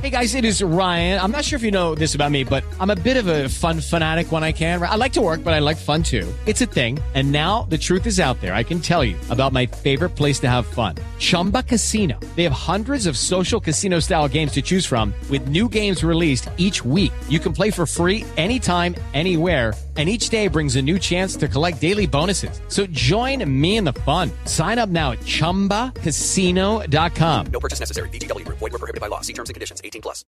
Hey guys, it is Ryan. I'm not sure if you know this about me, but I'm a bit of a fun fanatic when I can. I like to work, but I like fun too. It's a thing. And now the truth is out there. I can tell you about my favorite place to have fun. Chumba Casino. They have hundreds of social casino style games to choose from with new games released each week. You can play for free anytime, anywhere. And each day brings a new chance to collect daily bonuses. So join me in the fun. Sign up now at ChumbaCasino.com. No purchase necessary. VGW Group. Void where prohibited by law. See terms and conditions. 18+.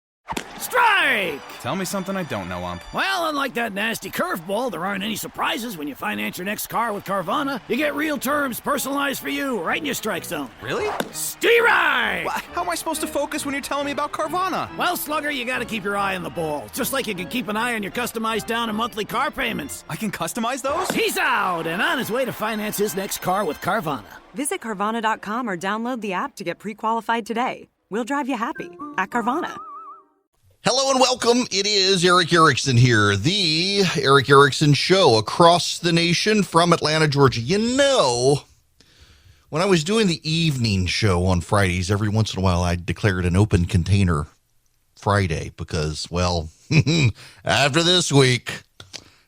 Strike! Tell me something I don't know, Ump. Well, unlike that nasty curveball, there aren't any surprises when you finance your next car with Carvana. You get real terms personalized for you right in your strike zone. Really? Strike! How am I supposed to focus when you're telling me about Carvana? Well, Slugger, you gotta keep your eye on the ball. Just like you can keep an eye on your customized down and monthly car payments. I can customize those? He's out and on his way to finance his next car with Carvana. Visit Carvana.com or download the app to get pre-qualified today. We'll drive you happy at Carvana. Hello and welcome. It is Eric Erickson here, the Eric Erickson Show across the nation from Atlanta, Georgia. You know, when I was doing the evening show on Fridays, every once in a while I declared an open container Friday because, well, after this week,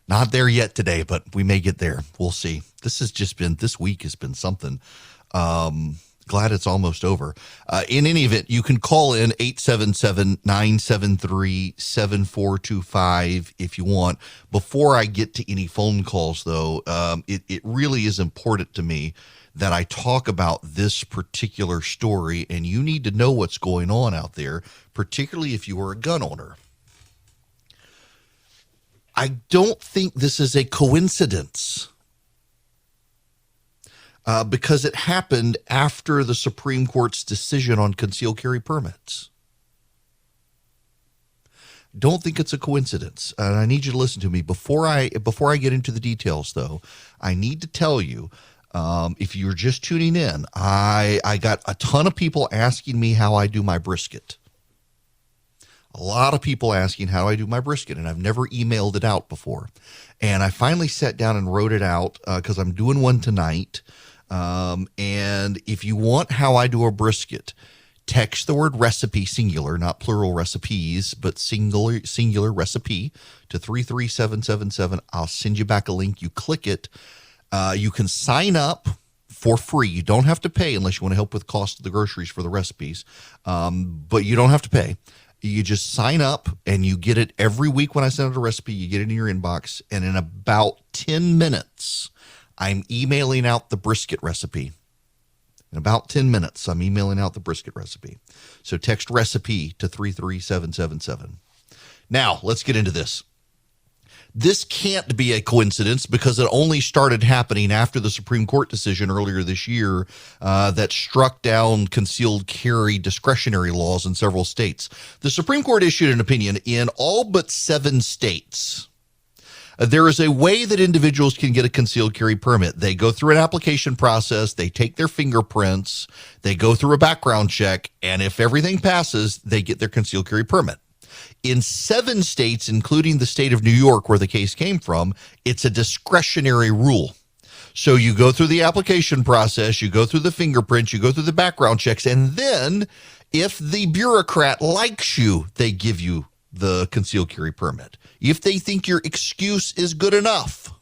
not there yet today, but we may get there. We'll see. This week has been something. Glad it's almost over. In any event, you can call in 877-973-7425 if you want. Before I get to any phone calls, though, it really is important to me that I talk about this particular story, and you need to know what's going on out there, particularly if you are a gun owner. I don't think this is a coincidence. Because it happened after the Supreme Court's decision on concealed carry permits. Don't think it's a coincidence. And I need you to listen to me. Before I get into the details, though, I need to tell you, if you're just tuning in, I got a ton of people asking me how I do my brisket. A lot of people asking how I do my brisket, and I've never emailed it out before. And I finally sat down and wrote it out because I'm doing one tonight. And if you want how I do a brisket, text the word recipe, singular, not plural recipes, but singular recipe to 33777. I'll send you back a link. You click it. You can sign up for free. You don't have to pay unless you want to help with cost of the groceries for the recipes. But you don't have to pay. You just sign up and you get it every week when I send out a recipe. You get it in your inbox. And in about 10 minutes, I'm emailing out the brisket recipe. In about 10 minutes, I'm emailing out the brisket recipe. So text recipe to 33777. Now, let's get into this. This can't be a coincidence because it only started happening after the Supreme Court decision earlier this year that struck down concealed carry discretionary laws in several states. The Supreme Court issued an opinion in all but 7 states. There is a way that individuals can get a concealed carry permit. They go through an application process, they take their fingerprints, they go through a background check, and if everything passes, they get their concealed carry permit. In 7 states, including the state of New York, where the case came from, it's a discretionary rule. So you go through the application process, you go through the fingerprints, you go through the background checks, and then if the bureaucrat likes you, they give you the concealed carry permit. If they think your excuse is good enough.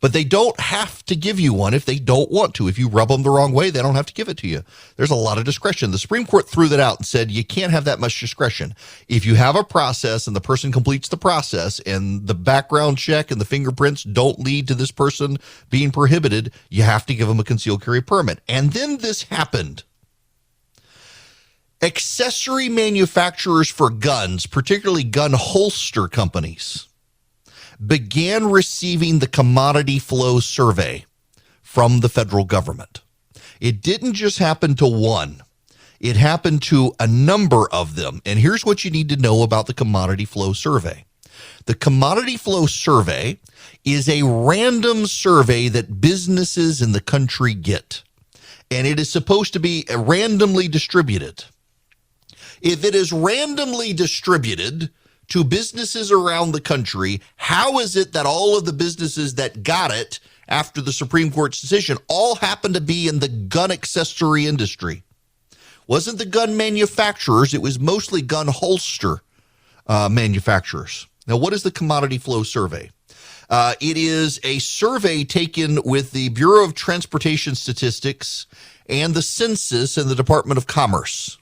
But they don't have to give you one if they don't want to. If you rub them the wrong way, they don't have to give it to you. There's a lot of discretion. The Supreme Court threw that out and said you can't have that much discretion. If you have a process and the person completes the process and the background check and the fingerprints don't lead to this person being prohibited, you have to give them a concealed carry permit. And then this happened. Accessory manufacturers for guns, particularly gun holster companies, began receiving the commodity flow survey from the federal government. It didn't just happen to one. It happened to a number of them. And here's what you need to know about the commodity flow survey. The commodity flow survey is a random survey that businesses in the country get. And it is supposed to be randomly distributed. If it is randomly distributed to businesses around the country, how is it that all of the businesses that got it after the Supreme Court's decision all happen to be in the gun accessory industry? Wasn't the gun manufacturers. It was mostly gun holster manufacturers. Now, what is the Commodity Flow Survey? It is a survey taken with the Bureau of Transportation Statistics and the Census and the Department of Commerce,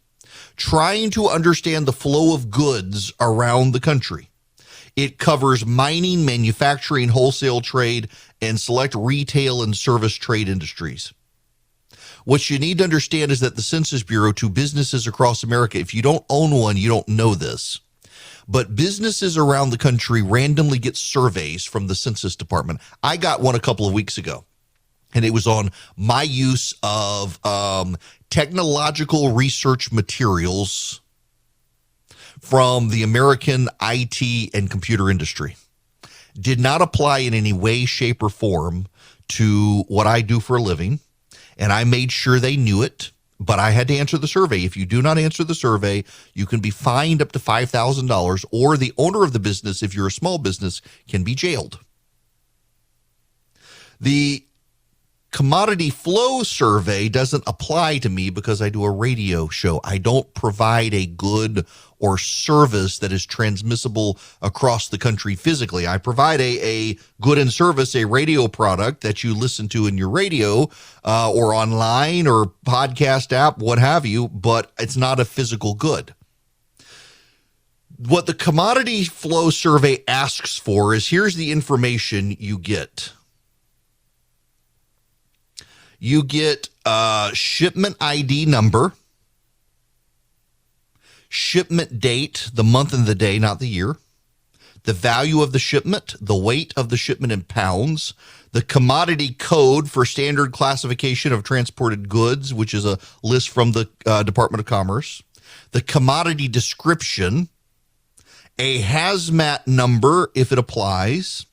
trying to understand the flow of goods around the country. It covers mining, manufacturing, wholesale trade, and select retail and service trade industries. What you need to understand is that the Census Bureau, to businesses across America, if you don't own one, you don't know this, but businesses around the country randomly get surveys from the Census Department. I got one a couple of weeks ago, and it was on my use of technological research materials from the American IT and computer industry. Did not apply in any way, shape, or form to what I do for a living, and I made sure they knew it, but I had to answer the survey. If you do not answer the survey, you can be fined up to $5,000, or the owner of the business, if you're a small business, can be jailed. The Commodity Flow Survey doesn't apply to me because I do a radio show. I don't provide a good or service that is transmissible across the country physically. I provide a good and service, a radio product that you listen to in your radio or online or podcast app, what have you, but it's not a physical good. What the Commodity Flow Survey asks for is, here's the information you get. You get shipment ID number, shipment date, the month and the day, not the year, the value of the shipment, the weight of the shipment in pounds, the commodity code for standard classification of transported goods, which is a list from the Department of Commerce, the commodity description, a hazmat number if it applies,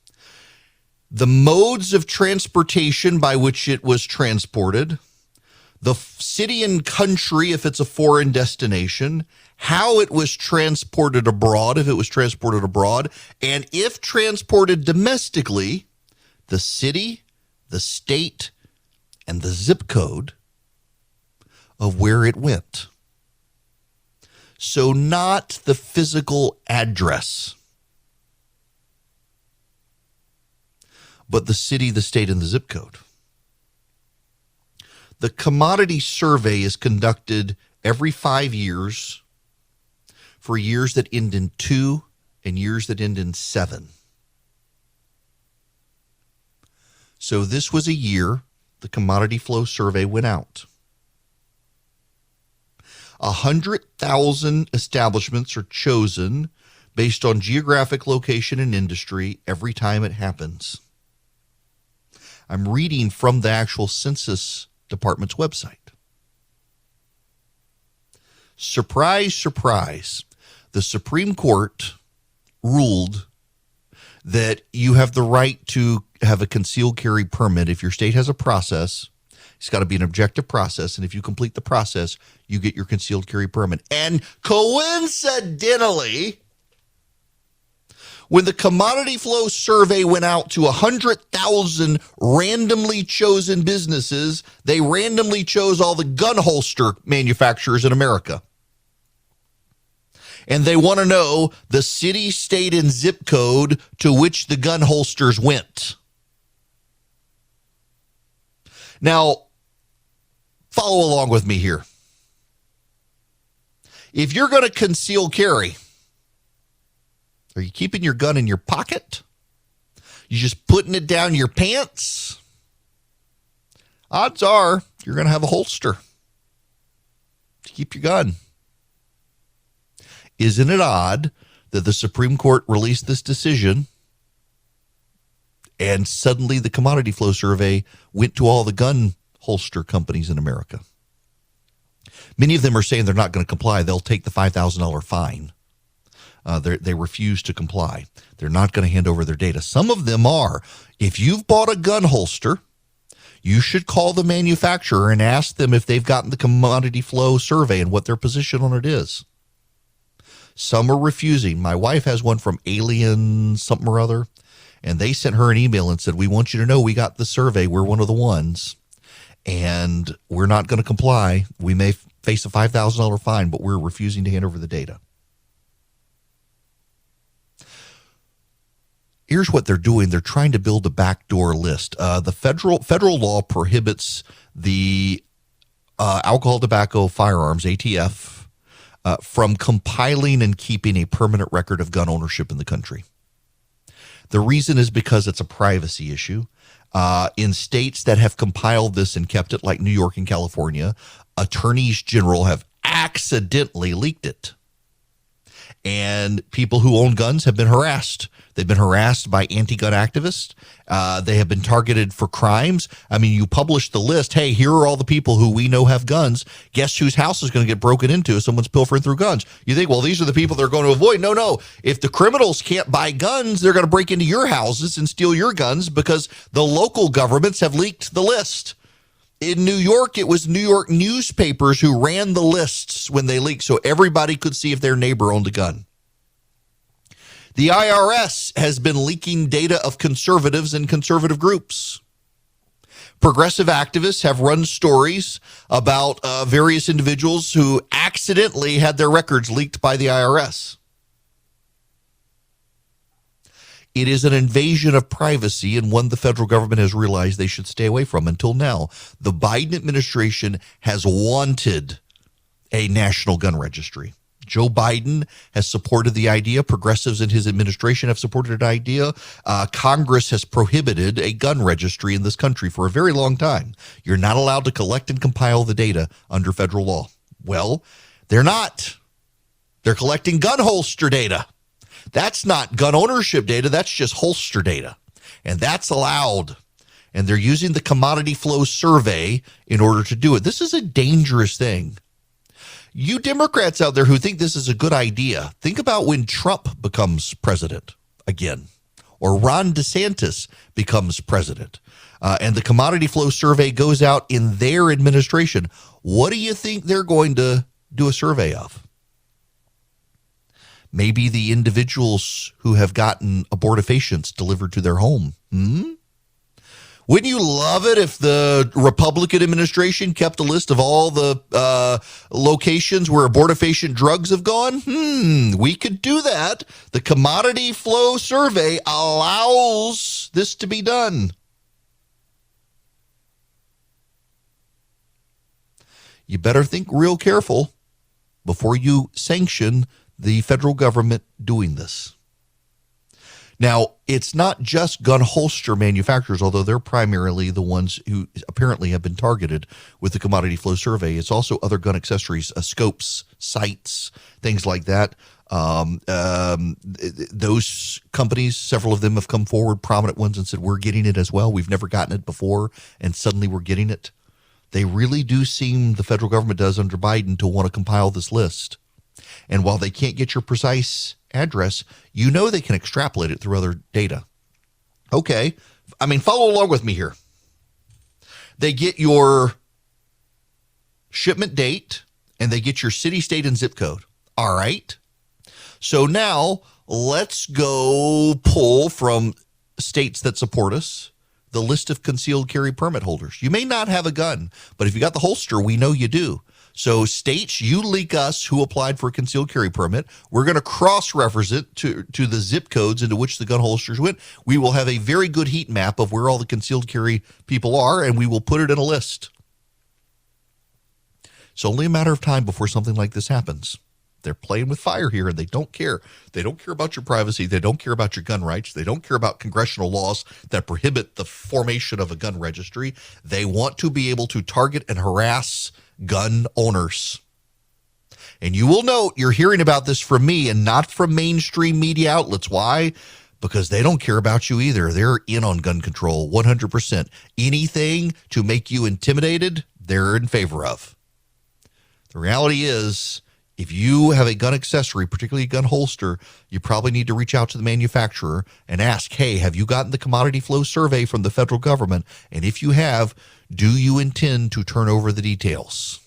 the modes of transportation by which it was transported, the city and country if it's a foreign destination, how it was transported abroad if it was transported abroad, and if transported domestically, the city, the state, and the zip code of where it went. So not the physical address, but the city, the state, and the zip code. The commodity survey is conducted every 5 years for years that end in 2 and years that end in 7. So this was a year the Commodity Flow Survey went out. 100,000 establishments are chosen based on geographic location and industry every time it happens. I'm reading from the actual Census Department's website. Surprise, surprise. The Supreme Court ruled that you have the right to have a concealed carry permit if your state has a process. It's got to be an objective process, and if you complete the process, you get your concealed carry permit. And coincidentally, when the Commodity Flow Survey went out to 100,000 randomly chosen businesses, they randomly chose all the gun holster manufacturers in America. And they want to know the city, state, and zip code to which the gun holsters went. Now, follow along with me here. If you're going to conceal carry, are you keeping your gun in your pocket? You just putting it down your pants? Odds are you're going to have a holster to keep your gun. Isn't it odd that the Supreme Court released this decision and suddenly the Commodity Flow Survey went to all the gun holster companies in America? Many of them are saying they're not going to comply. They'll take the $5,000 fine. They refuse to comply. They're not going to hand over their data. Some of them are. If you've bought a gun holster, you should call the manufacturer and ask them if they've gotten the Commodity Flow Survey and what their position on it is. Some are refusing. My wife has one from Alien something or other, and they sent her an email and said, we want you to know we got the survey. We're one of the ones, and we're not going to comply. We may face a $5,000 fine, but we're refusing to hand over the data. Here's what they're doing. They're trying to build a backdoor list. The federal law prohibits the alcohol, tobacco, firearms, ATF, from compiling and keeping a permanent record of gun ownership in the country. The reason is because it's a privacy issue. In states that have compiled this and kept it, like New York and California, attorneys general have accidentally leaked it. And people who own guns have been harassed. They've been harassed by anti-gun activists. They have been targeted for crimes. I mean, you publish the list. Hey, here are all the people who we know have guns. Guess whose house is going to get broken into if someone's pilfering through guns? You think, well, these are the people they're going to avoid. No. If the criminals can't buy guns, they're going to break into your houses and steal your guns because the local governments have leaked the list. In New York, it was New York newspapers who ran the lists when they leaked so everybody could see if their neighbor owned a gun. The IRS has been leaking data of conservatives and conservative groups. Progressive activists have run stories about various individuals who accidentally had their records leaked by the IRS. It is an invasion of privacy and one the federal government has realized they should stay away from. Until now, the Biden administration has wanted a national gun registry. Joe Biden has supported the idea. Progressives in his administration have supported an idea. Congress has prohibited a gun registry in this country for a very long time. You're not allowed to collect and compile the data under federal law. Well, they're not. They're collecting gun holster data. That's not gun ownership data. That's just holster data. And that's allowed. And they're using the commodity flow survey in order to do it. This is a dangerous thing. You Democrats out there who think this is a good idea, think about when Trump becomes president again, or Ron DeSantis becomes president, and the commodity flow survey goes out in their administration. What do you think they're going to do a survey of? Maybe the individuals who have gotten abortifacients delivered to their home. Wouldn't you love it if the Republican administration kept a list of all the locations where abortifacient drugs have gone? We could do that. The commodity flow survey allows this to be done. You better think real careful before you sanction the federal government doing this. Now, it's not just gun holster manufacturers, although they're primarily the ones who apparently have been targeted with the commodity flow survey. It's also other gun accessories, scopes, sights, things like that. Those companies, several of them have come forward, prominent ones, and said, we're getting it as well. We've never gotten it before, and suddenly we're getting it. They really do seem, the federal government does under Biden, to want to compile this list. And while they can't get your precise address, you know they can extrapolate it through other data. Okay. I mean, follow along with me here. They get your shipment date and they get your city, state, and zip code. All right. So now let's go pull from states that support us the list of concealed carry permit holders. You may not have a gun, but if you got the holster, we know you do. So states, you leak us who applied for a concealed carry permit. We're going to cross-reference it to the zip codes into which the gun holsters went. We will have a very good heat map of where all the concealed carry people are, and we will put it in a list. It's only a matter of time before something like this happens. They're playing with fire here, and they don't care. They don't care about your privacy. They don't care about your gun rights. They don't care about congressional laws that prohibit the formation of a gun registry. They want to be able to target and harass gun owners. And you will note you're hearing about this from me and not from mainstream media outlets. Why? Because they don't care about you either. They're in on gun control 100%. Anything to make you intimidated, they're in favor of. The reality is, if you have a gun accessory, particularly a gun holster, you probably need to reach out to the manufacturer and ask, hey, have you gotten the commodity flow survey from the federal government? And if you have, do you intend to turn over the details?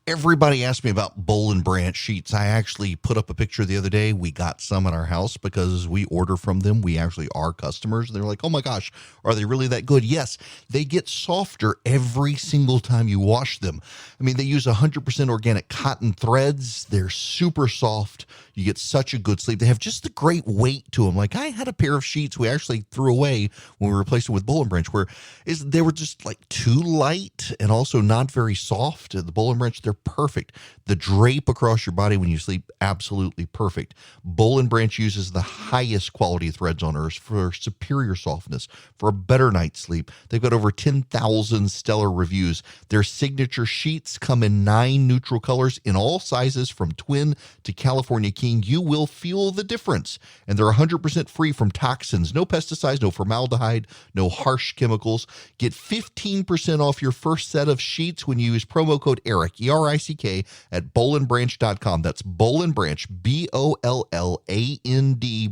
Everybody asked me about Boll and Branch sheets. I actually put up a picture the other day. We got some at our house because we order from them. We actually are customers. They're like, oh my gosh, are they really that good? Yes, they get softer every single time you wash them. I mean, they use 100% organic cotton threads. They're super soft. You get such a good sleep. They have just the great weight to them. Like I had a pair of sheets we actually threw away when we replaced them with Boll and Branch, where they were just like too light and also not very soft. The Boll and Branch, they're perfect. The drape across your body when you sleep, absolutely perfect. Boll and Branch uses the highest quality threads on earth for superior softness, for a better night's sleep. They've got over 10,000 stellar reviews. Their signature sheets come in 9 neutral colors in all sizes from twin to California King. You will feel the difference. And they're 100% free from toxins, no pesticides, no formaldehyde, no harsh chemicals. Get 15% off your first set of sheets when you use promo code ERIC, ERICK, at bollandbranch.com. That's Boll and Branch, BOLLAND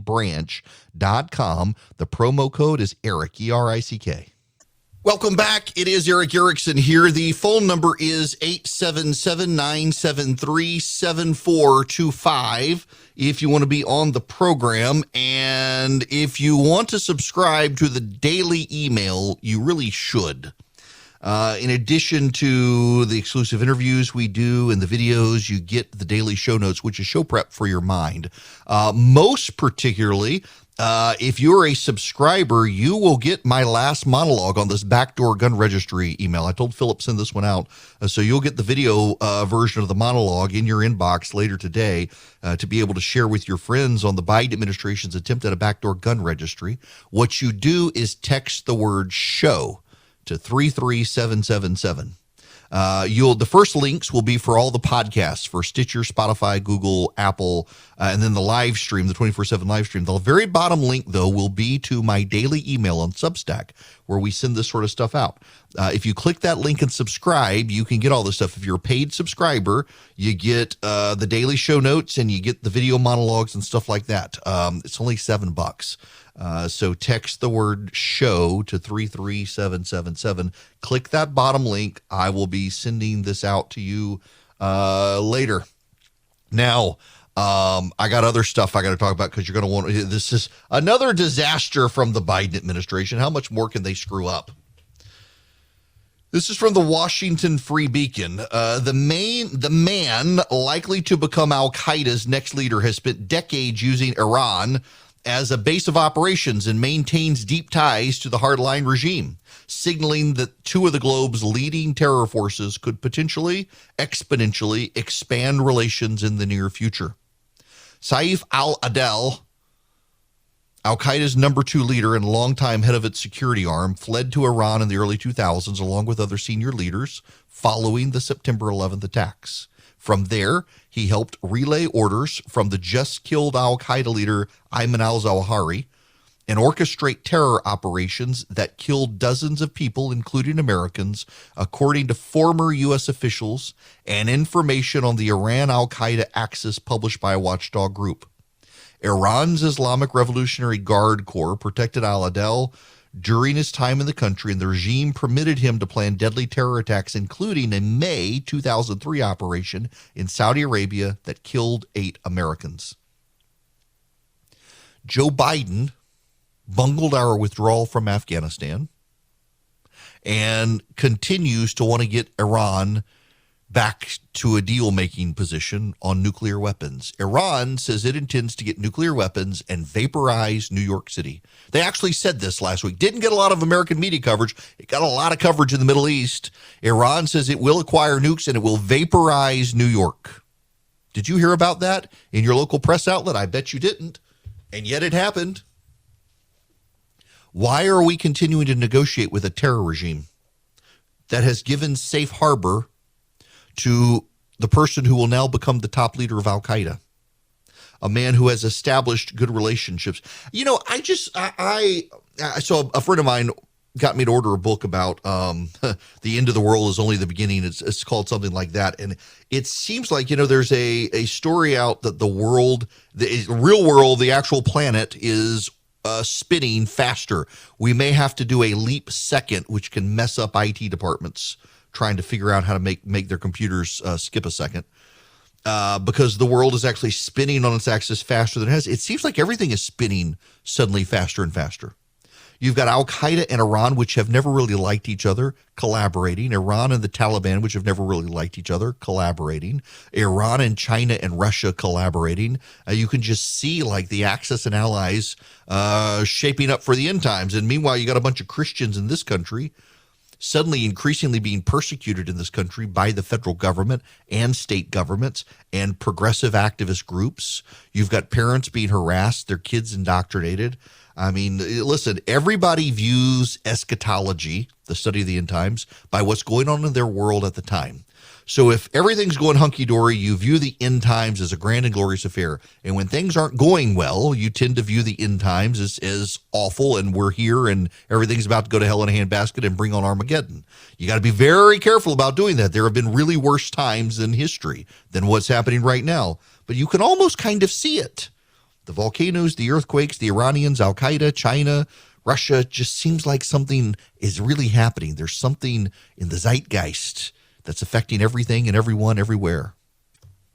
branch.com. The promo code is ERIC, ERICK. Welcome back. It is Eric Erickson here. The phone number is 877-973-7425 if you want to be on the program. And if you want to subscribe to the daily email, you really should. In addition to the exclusive interviews we do and the videos, you get the daily show notes, which is show prep for your mind. Most particularly, if you're a subscriber, you will get my last monologue on this backdoor gun registry email. I told Philip send this one out, so you'll get the video version of the monologue in your inbox later today to be able to share with your friends on the Biden administration's attempt at a backdoor gun registry. What you do is text the word show to 33777. The first links will be for all the podcasts for Stitcher, Spotify, Google, Apple, and then the live stream, the 24/7 live stream. The very bottom link, though, will be to my daily email on Substack, where we send this sort of stuff out. If you click that link and subscribe, you can get all this stuff. If you're a paid subscriber, you get the daily show notes and you get the video monologues and stuff like that. It's only $7. So text the word show to 33777. Click that bottom link. I will be sending this out to you later. Now, I got other stuff I got to talk about because you're going to want to. This is another disaster from the Biden administration. How much more can they screw up? This is from the Washington Free Beacon. The man likely to become Al-Qaeda's next leader has spent decades using Iran as a base of operations and maintains deep ties to the hardline regime, signaling that two of the globe's leading terror forces could potentially exponentially expand relations in the near future. Saif al-Adel, Al-Qaeda's number 2 leader and longtime head of its security arm, fled to Iran in the early 2000s along with other senior leaders following the September 11th attacks. From there, he helped relay orders from the just-killed al-Qaeda leader Ayman al-Zawahiri and orchestrate terror operations that killed dozens of people, including Americans, according to former U.S. officials and information on the Iran al-Qaeda axis published by a watchdog group. Iran's Islamic Revolutionary Guard Corps protected al-Adel during his time in the country, and the regime permitted him to plan deadly terror attacks, including a May 2003 operation in Saudi Arabia that killed 8 Americans. Joe Biden bungled our withdrawal from Afghanistan and continues to want to get Iran back to a deal-making position on nuclear weapons. Iran says it intends to get nuclear weapons and vaporize New York City. They actually said this last week. Didn't get a lot of American media coverage. It got a lot of coverage in the Middle East. Iran says it will acquire nukes and it will vaporize New York. Did you hear about that in your local press outlet? I bet you didn't. And yet it happened. Why are we continuing to negotiate with a terror regime that has given safe harbor to the person who will now become the top leader of Al-Qaeda, a man who has established good relationships? You know, so a friend of mine got me to order a book about the end of the world is only the beginning. It's called something like that. And it seems like, you know, there's a story out that the real world, the actual planet is spinning faster. We may have to do a leap second, which can mess up IT departments trying to figure out how to make their computers skip a second. Because the world is actually spinning on its axis faster than it has. It seems like everything is spinning suddenly faster and faster. You've got Al-Qaeda and Iran, which have never really liked each other, collaborating. Iran and the Taliban, which have never really liked each other, collaborating. Iran and China and Russia collaborating. You can just see like the Axis and allies shaping up for the end times. And meanwhile, you got a bunch of Christians in this country suddenly increasingly being persecuted in this country by the federal government and state governments and progressive activist groups. You've got parents being harassed, their kids indoctrinated. I mean, listen, everybody views eschatology, the study of the end times, by what's going on in their world at the time. So if everything's going hunky-dory, you view the end times as a grand and glorious affair. And when things aren't going well, you tend to view the end times as awful, and we're here and everything's about to go to hell in a handbasket and bring on Armageddon. You got to be very careful about doing that. There have been really worse times in history than what's happening right now. But you can almost kind of see it. The volcanoes, the earthquakes, the Iranians, Al-Qaeda, China, Russia, just seems like something is really happening. There's something in the zeitgeist that's affecting everything and everyone everywhere.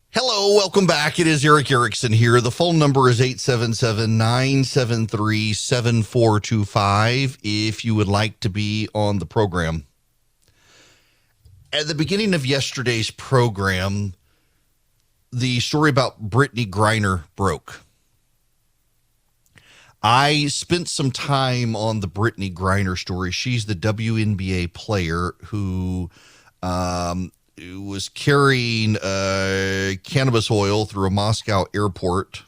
Hello, welcome back. It is Eric Erickson here. The phone number is 877-973-7425 if you would like to be on the program. At the beginning of yesterday's program, the story about Brittany Griner broke. I spent some time on the Brittany Griner story. She's the WNBA player who was carrying cannabis oil through a Moscow airport,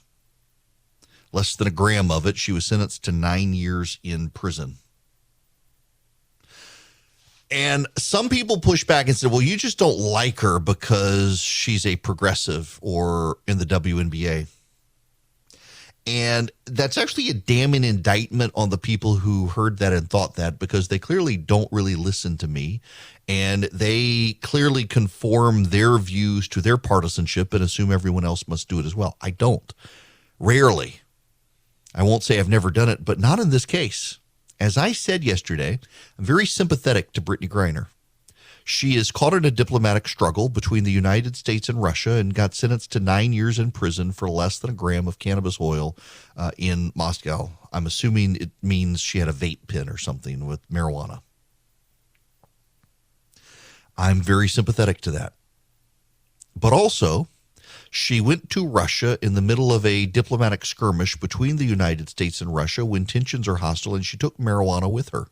less than a gram of it. She was sentenced to 9 years in prison. And some people push back and said, well, you just don't like her because she's a progressive or in the WNBA. And that's actually a damning indictment on the people who heard that and thought that, because they clearly don't really listen to me. And they clearly conform their views to their partisanship and assume everyone else must do it as well. I don't. Rarely. I won't say I've never done it, but not in this case. As I said yesterday, I'm very sympathetic to Brittany Griner. She is caught in a diplomatic struggle between the United States and Russia and got sentenced to 9 years in prison for less than a gram of cannabis oil in Moscow. I'm assuming it means she had a vape pen or something with marijuana. I'm very sympathetic to that. But also, she went to Russia in the middle of a diplomatic skirmish between the United States and Russia when tensions are hostile, and she took marijuana with her.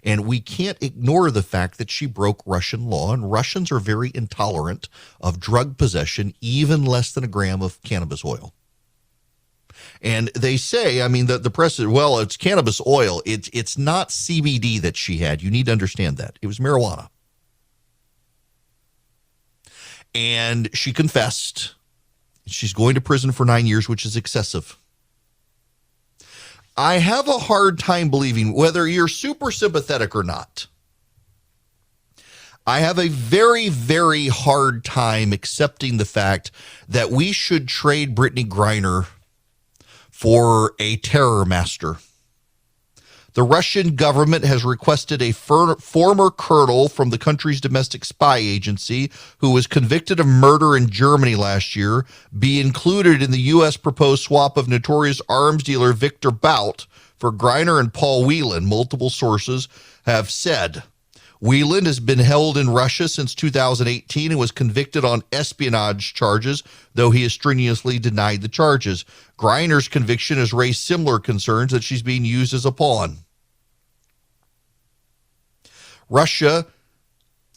And we can't ignore the fact that she broke Russian law, and Russians are very intolerant of drug possession, even less than a gram of cannabis oil. And they say, I mean, the press is, well, it's cannabis oil. It's not CBD that she had. You need to understand that. It was marijuana. And she confessed. She's going to prison for 9 years, which is excessive. I have a hard time believing, whether you're super sympathetic or not, I have a very, very hard time accepting the fact that we should trade Brittany Griner for a terror master. The Russian government has requested a former colonel from the country's domestic spy agency who was convicted of murder in Germany last year be included in the U.S. proposed swap of notorious arms dealer Victor Bout for Griner and Paul Whelan, multiple sources have said. Whelan has been held in Russia since 2018 and was convicted on espionage charges, though he has strenuously denied the charges. Griner's conviction has raised similar concerns that she's being used as a pawn. Russia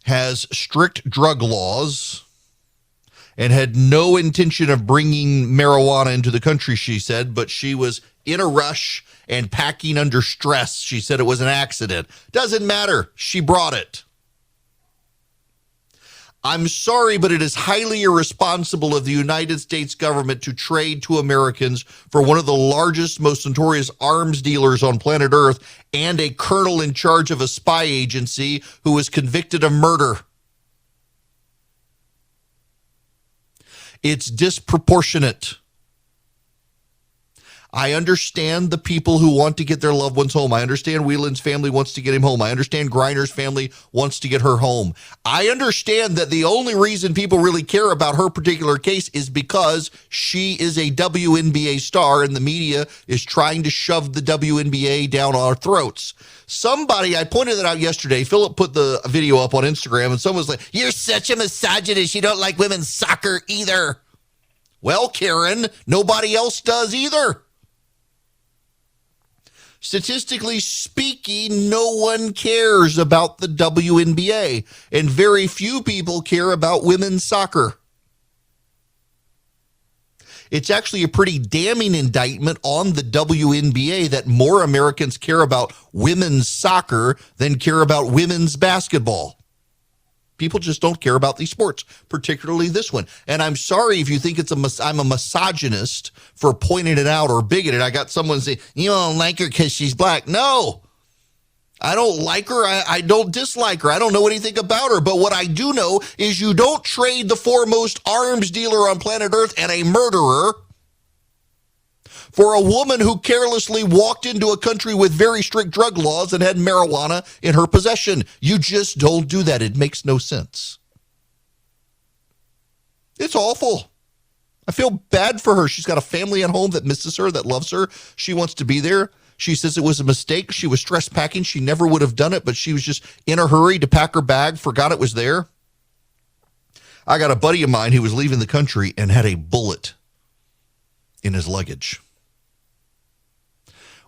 has strict drug laws and had no intention of bringing marijuana into the country, she said, but she was in a rush and packing under stress. She said it was an accident. Doesn't matter. She brought it. I'm sorry, but it is highly irresponsible of the United States government to trade to Americans for one of the largest, most notorious arms dealers on planet Earth and a colonel in charge of a spy agency who was convicted of murder. It's disproportionate. I understand the people who want to get their loved ones home. I understand Whelan's family wants to get him home. I understand Griner's family wants to get her home. I understand that the only reason people really care about her particular case is because she is a WNBA star and the media is trying to shove the WNBA down our throats. Somebody, I pointed that out yesterday. Philip put the video up on Instagram and someone was like, "You're such a misogynist. You don't like women's soccer either." Well, Karen, nobody else does either. Statistically speaking, no one cares about the WNBA, and very few people care about women's soccer. It's actually a pretty damning indictment on the WNBA that more Americans care about women's soccer than care about women's basketball. People just don't care about these sports, particularly this one. And I'm sorry if you think I'm a misogynist for pointing it out or bigoted. I got someone say, "You don't like her because she's black." No, I don't like her. I don't dislike her. I don't know anything about her. But what I do know is you don't trade the foremost arms dealer on planet Earth and a murderer for a woman who carelessly walked into a country with very strict drug laws and had marijuana in her possession. You just don't do that. It makes no sense. It's awful. I feel bad for her. She's got a family at home that misses her, that loves her. She wants to be there. She says it was a mistake. She was stress packing. She never would have done it, but she was just in a hurry to pack her bag, forgot it was there. I got a buddy of mine who was leaving the country and had a bullet in his luggage.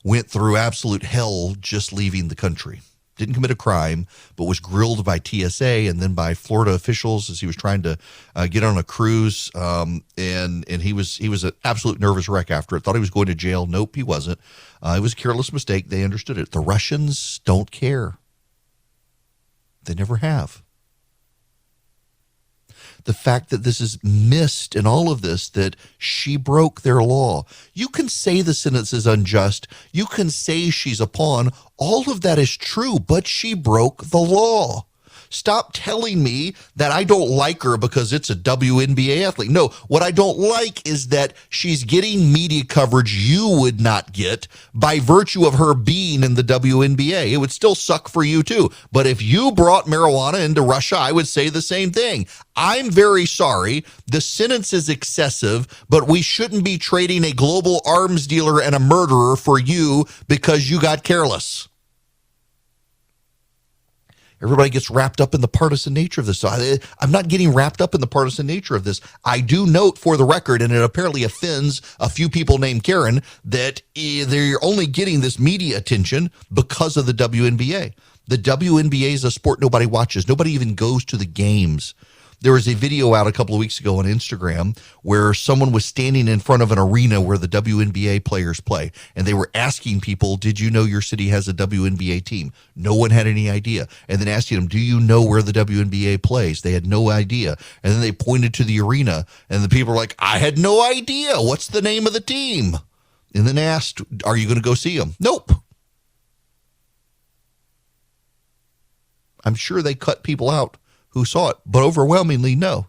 Went through absolute hell just leaving the country. Didn't commit a crime, but was grilled by TSA and then by Florida officials as he was trying to get on a cruise. And he was an absolute nervous wreck after it. Thought he was going to jail. Nope, he wasn't. It was a careless mistake. They understood it. The Russians don't care. They never have. The fact that this is missed in all of this, that she broke their law. You can say the sentence is unjust. You can say she's a pawn. All of that is true, but she broke the law. Stop telling me that I don't like her because it's a WNBA athlete. No, what I don't like is that she's getting media coverage you would not get by virtue of her being in the WNBA. It would still suck for you too. But if you brought marijuana into Russia, I would say the same thing. I'm very sorry. The sentence is excessive, but we shouldn't be trading a global arms dealer and a murderer for you because you got careless. Everybody gets wrapped up in the partisan nature of this. So I'm not getting wrapped up in the partisan nature of this. I do note for the record, and it apparently offends a few people named Karen, that they're only getting this media attention because of the WNBA. The WNBA is a sport nobody watches. Nobody even goes to the games. There was a video out a couple of weeks ago on Instagram where someone was standing in front of an arena where the WNBA players play, and they were asking people, "Did you know your city has a WNBA team?" No one had any idea. And then asking them, "Do you know where the WNBA plays?" They had no idea. And then they pointed to the arena, and the people were like, "I had no idea. What's the name of the team?" And then asked, "Are you going to go see them?" Nope. I'm sure they cut people out who saw it, but overwhelmingly, no.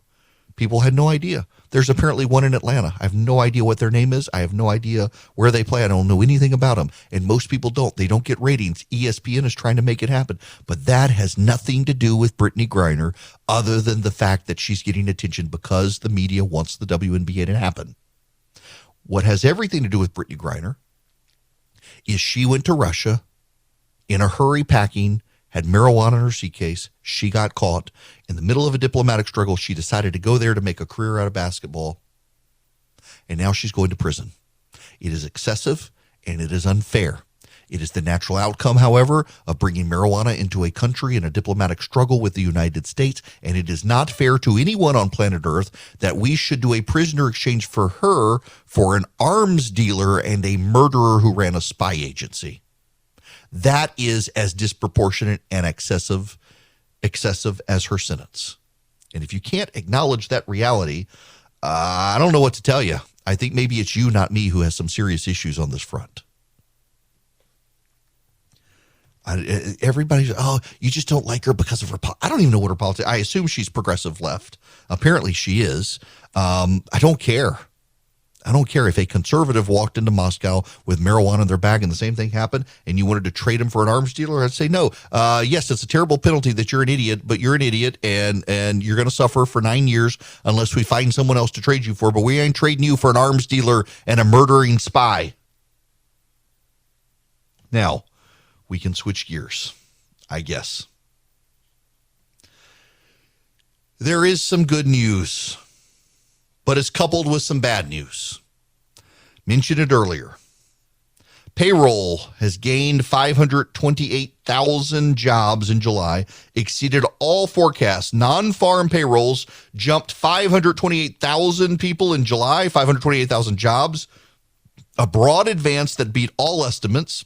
People had no idea. There's apparently one in Atlanta. I have no idea what their name is. I have no idea where they play. I don't know anything about them. And most people don't. They don't get ratings. ESPN is trying to make it happen. But that has nothing to do with Brittany Griner other than the fact that she's getting attention because the media wants the WNBA to happen. What has everything to do with Brittany Griner is she went to Russia in a hurry packing, had marijuana in her suitcase. She got caught in the middle of a diplomatic struggle. She decided to go there to make a career out of basketball. And now she's going to prison. It is excessive and it is unfair. It is the natural outcome, however, of bringing marijuana into a country in a diplomatic struggle with the United States. And it is not fair to anyone on planet Earth that we should do a prisoner exchange for her for an arms dealer and a murderer who ran a spy agency. That is as disproportionate and excessive as her sentence. And if you can't acknowledge that reality, I don't know what to tell you. I think maybe it's you, not me, who has some serious issues on this front. Everybody's, "Oh, you just don't like her because of her." I don't even know what her politics. I assume she's progressive left. Apparently she is. I don't care. I don't care if a conservative walked into Moscow with marijuana in their bag and the same thing happened and you wanted to trade him for an arms dealer, I'd say no. Yes, it's a terrible penalty that you're an idiot, but you're an idiot and you're going to suffer for 9 years unless we find someone else to trade you for, but we ain't trading you for an arms dealer and a murdering spy. Now, we can switch gears, I guess. There is some good news, but it's coupled with some bad news. Mentioned it earlier. Payroll has gained 528,000 jobs in July, exceeded all forecasts. Non-farm payrolls jumped 528,000 people in July, 528,000 jobs, a broad advance that beat all estimates.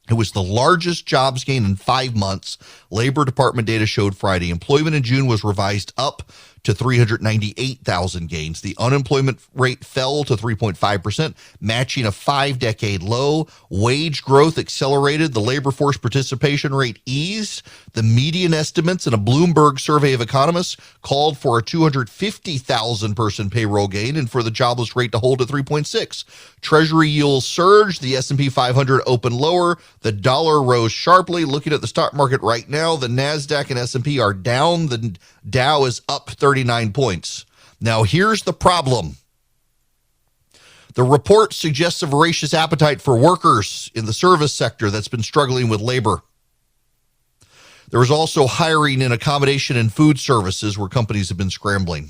It was the largest jobs gain in 5 months. Labor Department data showed Friday. Employment in June was revised up to 398,000 gains. The unemployment rate fell to 3.5%, matching a 5-decade low. Wage growth accelerated. The labor force participation rate eased. The median estimates in a Bloomberg survey of economists called for a 250,000 person payroll gain and for the jobless rate to hold at 3.6. Treasury yields surged. The S&P 500 opened lower. The dollar rose sharply. Looking at the stock market right now, the NASDAQ and S&P are down. The Dow is up 39 points. Now, here's the problem. The report suggests a voracious appetite for workers in the service sector that's been struggling with labor. There was also hiring in accommodation and food services where companies have been scrambling.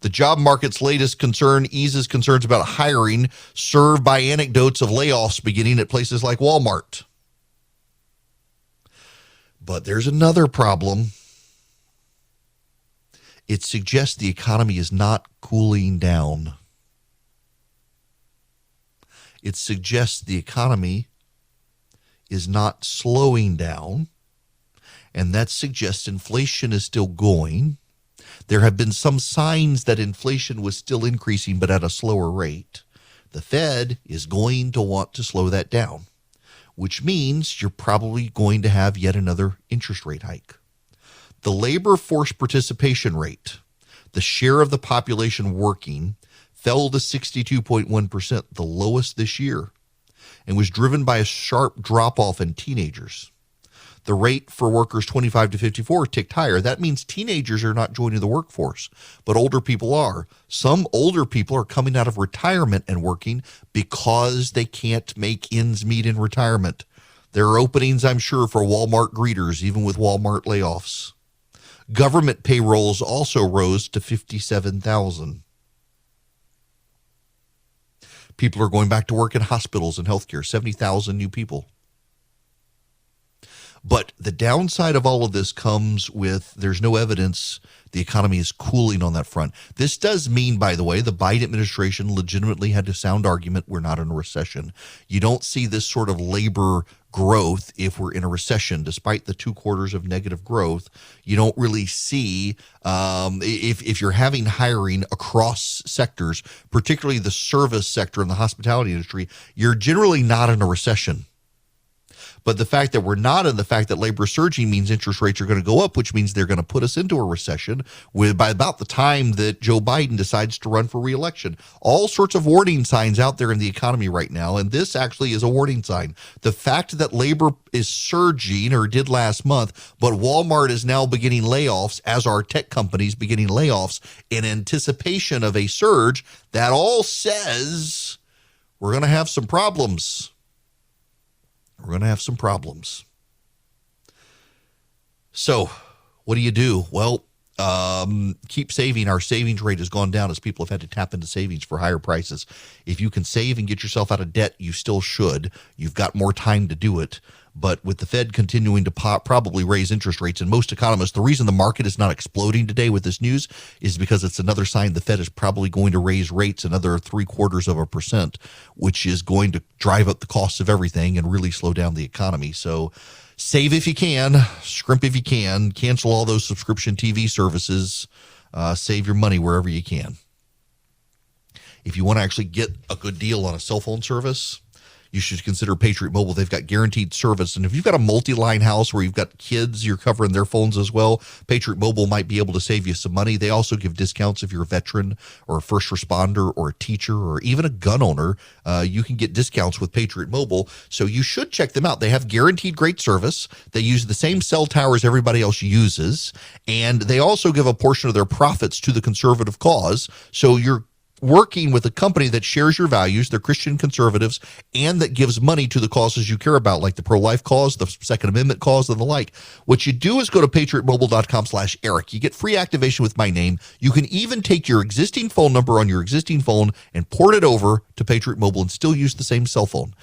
The job market's latest concern eases concerns about hiring, served by anecdotes of layoffs beginning at places like Walmart. But there's another problem. It suggests the economy is not cooling down. It suggests the economy is not slowing down, and that suggests inflation is still going. There have been some signs that inflation was still increasing, but at a slower rate. The Fed is going to want to slow that down, which means you're probably going to have yet another interest rate hike. The labor force participation rate, the share of the population working, fell to 62.1%, the lowest this year, and was driven by a sharp drop-off in teenagers. The rate for workers 25 to 54 ticked higher. That means teenagers are not joining the workforce, but older people are. Some older people are coming out of retirement and working because they can't make ends meet in retirement. There are openings, I'm sure, for Walmart greeters, even with Walmart layoffs. Government payrolls also rose to 57,000. People are going back to work in hospitals and healthcare, 70,000 new people. But the downside of all of this comes with there's no evidence the economy is cooling on that front. This does mean, by the way, the Biden administration legitimately had a sound argument we're not in a recession. You don't see this sort of labor growth if we're in a recession, despite the 2 quarters of negative growth. You don't really see if you're having hiring across sectors, particularly the service sector and the hospitality industry, you're generally not in a recession. But the fact that we're not, and the fact that labor is surging means interest rates are going to go up, which means they're going to put us into a recession by about the time that Joe Biden decides to run for re-election. All sorts of warning signs out there in the economy right now, and this actually is a warning sign. The fact that labor is surging, or did last month, but Walmart is now beginning layoffs, as are tech companies beginning layoffs in anticipation of a surge, that all says we're going to have some problems. We're going to have some problems. So what do? Well, keep saving. Our savings rate has gone down as people have had to tap into savings for higher prices. If you can save and get yourself out of debt, you still should. You've got more time to do it. But with the Fed continuing to probably raise interest rates, and most economists, the reason the market is not exploding today with this news is because it's another sign the Fed is probably going to raise rates another 0.75%, which is going to drive up the cost of everything and really slow down the economy. So save if you can, scrimp if you can, cancel all those subscription TV services, save your money wherever you can. If you want to actually get a good deal on a cell phone service, you should consider Patriot Mobile. They've got guaranteed service. And if you've got a multi-line house where you've got kids, you're covering their phones as well, Patriot Mobile might be able to save you some money. They also give discounts if you're a veteran or a first responder or a teacher or even a gun owner. You can get discounts with Patriot Mobile. So you should check them out. They have guaranteed great service. They use the same cell towers everybody else uses. And they also give a portion of their profits to the conservative cause. So you're working with a company that shares your values, they're Christian conservatives, and that gives money to the causes you care about, like the pro-life cause, the Second Amendment cause, and the like. What you do is go to patriotmobile.com/Eric. You get free activation with my name. You can even take your existing phone number on your existing phone and port it over to Patriot Mobile and still use the same cell phone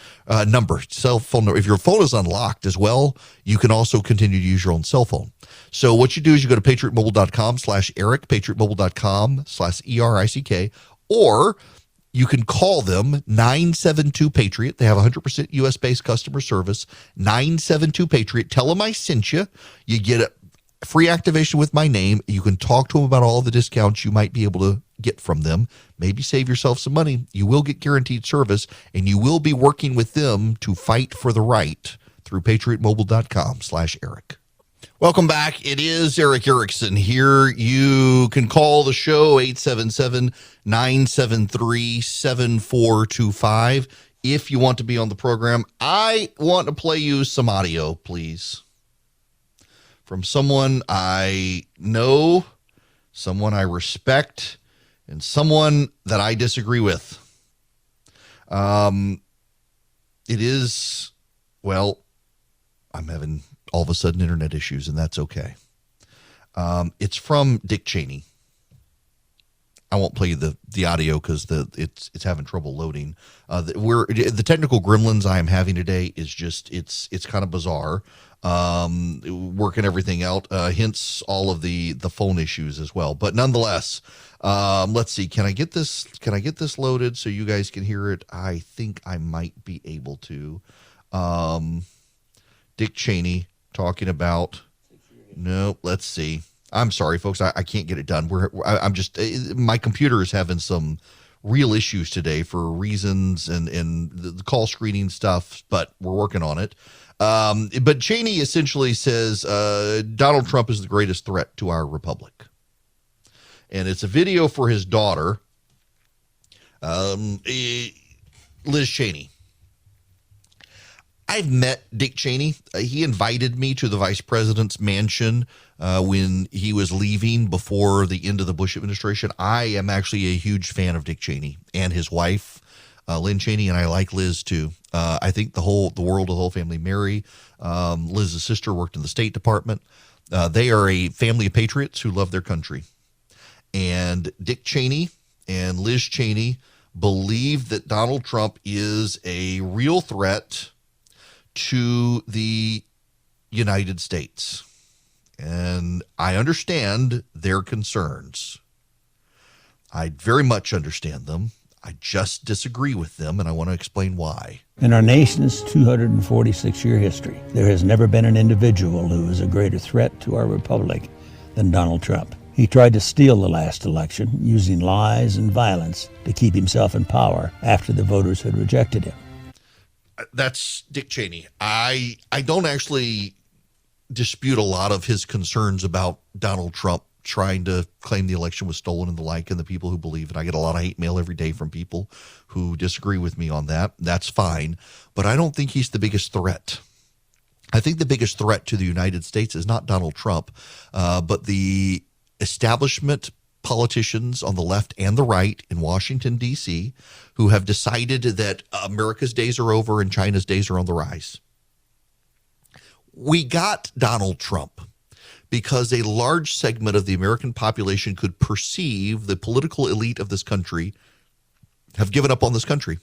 number. If your phone is unlocked as well, you can also continue to use your own cell phone. So what you do is you go to patriotmobile.com/Eric, patriotmobile.com/ERICK, or you can call them 972-PATRIOT. They have 100% U.S.-based customer service, 972-PATRIOT. Tell them I sent you. You get a free activation with my name. You can talk to them about all the discounts you might be able to get from them. Maybe save yourself some money. You will get guaranteed service, and you will be working with them to fight for the right through patriotmobile.com/Eric. Welcome back. It is Eric Erickson here. You can call the show 877-973-7425 if you want to be on the program. I want to play you some audio, please, from someone I know, someone I respect, and someone that I disagree with. It is, well, I'm having all of a sudden internet issues, and that's okay. It's from Dick Cheney. I won't play you the audio because it's having trouble loading. The technical gremlins I am having today is just it's kind of bizarre. Working everything out, hence all of the phone issues as well. But nonetheless, let's see. Can I get this loaded so you guys can hear it? I think I might be able to. Dick Cheney talking about, no, let's see. I'm sorry, folks. I can't get it done. I'm just, my computer is having some real issues today for reasons and the call screening stuff, but we're working on it. But Cheney essentially says Donald Trump is the greatest threat to our republic. And it's a video for his daughter, Liz Cheney. I've met Dick Cheney. He invited me to the vice president's mansion when he was leaving before the end of the Bush administration. I am actually a huge fan of Dick Cheney and his wife, Lynn Cheney, and I like Liz too. I think the whole family, Mary, Liz's sister, worked in the State Department. They are a family of patriots who love their country. And Dick Cheney and Liz Cheney believe that Donald Trump is a real threat to the United States. And I understand their concerns. I very much understand them. I just disagree with them, and I want to explain why. In our nation's 246-year history, there has never been an individual who is a greater threat to our republic than Donald Trump. He tried to steal the last election using lies and violence to keep himself in power after the voters had rejected him. That's Dick Cheney. I don't actually dispute a lot of his concerns about Donald Trump trying to claim the election was stolen and the like, and the people who believe it. I get a lot of hate mail every day from people who disagree with me on that. That's fine. But I don't think he's the biggest threat. I think the biggest threat to the United States is not Donald Trump, but the establishment politicians on the left and the right in Washington, D.C., who have decided that America's days are over and China's days are on the rise. We got Donald Trump because a large segment of the American population could perceive the political elite of this country have given up on this country.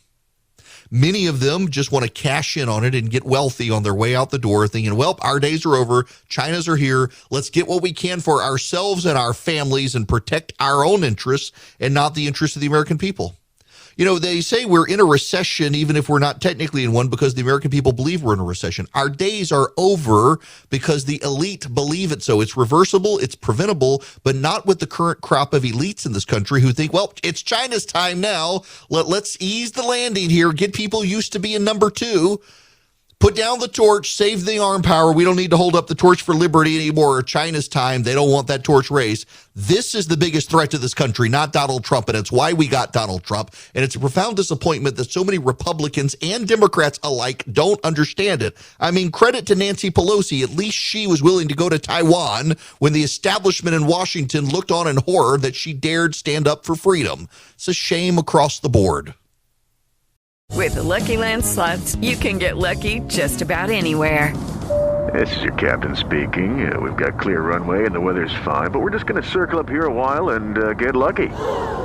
Many of them just want to cash in on it and get wealthy on their way out the door, thinking, well, our days are over. China's are here. Let's get what we can for ourselves and our families and protect our own interests and not the interests of the American people. You know, they say we're in a recession, even if we're not technically in one, because the American people believe we're in a recession. Our days are over because the elite believe it so. It's reversible, it's preventable, but not with the current crop of elites in this country who think, well, it's China's time now. Let's ease the landing here, get people used to being number two. Put down the torch, save the arm power. We don't need to hold up the torch for liberty anymore. China's time. They don't want that torch raised. This is the biggest threat to this country, not Donald Trump. And it's why we got Donald Trump. And it's a profound disappointment that so many Republicans and Democrats alike don't understand it. I mean, credit to Nancy Pelosi. At least she was willing to go to Taiwan when the establishment in Washington looked on in horror that she dared stand up for freedom. It's a shame across the board. With the Lucky Land Slots, you can get lucky just about anywhere. This is your captain speaking. We've got clear runway and the weather's fine, but we're just going to circle up here a while and get lucky.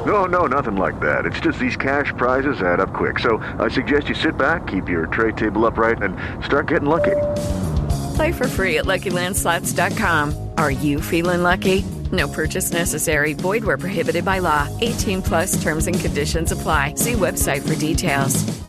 No, nothing like that. It's just these cash prizes add up quick. So I suggest you sit back, keep your tray table upright, and start getting lucky. Play for free at LuckyLandSlots.com. Are you feeling lucky? No purchase necessary. Void where prohibited by law. 18+ terms and conditions apply. See website for details.